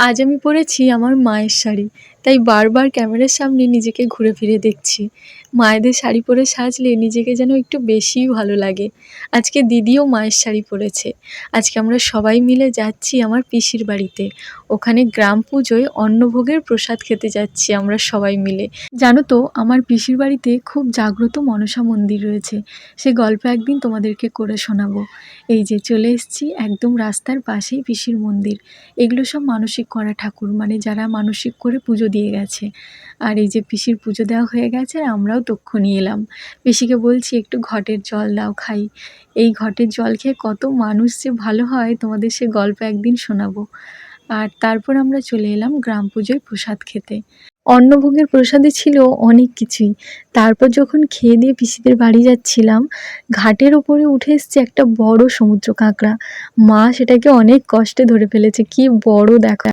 আজ আমি পরেছি আমার মায়ের শাড়ি, তাই বারবার ক্যামেরার সামনে নিজেকে ঘুরে ফিরে দেখছি। মায়েদের শাড়ি পরে সাজলে নিজেকে যেন একটু বেশিই ভালো লাগে। আজকে দিদিও মায়ের শাড়ি পরেছে। আজকে আমরা সবাই মিলে যাচ্ছি আমার পিসির বাড়িতে। ওখানে গ্রাম পুজোয় অন্নভোগের প্রসাদ খেতে যাচ্ছি আমরা সবাই মিলে। জানো তো, আমার পিসির বাড়িতে খুব জাগ্রত মনসা মন্দির রয়েছে। সে গল্প একদিন তোমাদেরকে করে শোনাবো। এই যে চলে এসেছি, একদম রাস্তার পাশেই পিসির মন্দির। এগুলো সব মানসিক করা ঠাকুর, মানে যারা মানসিক করে পুজো দিয়ে গেছে। আর এই যে পিসির পুজো দেওয়া হয়ে গেছে, আর আমরাও তক্ষুনি এলাম। পিসিকে বলছি একটু ঘটের জল দাও খাই। এই ঘটের জল খেয়ে কত মানুষ যে ভালো হয়, তোমাদের সে গল্প একদিন শোনাবো। আর তারপর আমরা চলে এলাম গ্রাম পুজোয় প্রসাদ খেতে। অন্নভোগের প্রসাদে ছিল অনেক কিছুই। তারপর যখন খেয়ে দিয়ে পিসিদের বাড়ি যাচ্ছিলাম, ঘাটের ওপরে উঠে এসছে একটা বড় সমুদ্র কাঁকড়া। মা সেটাকে অনেক কষ্টে ধরে ফেলেছে, কি বড় দেখো।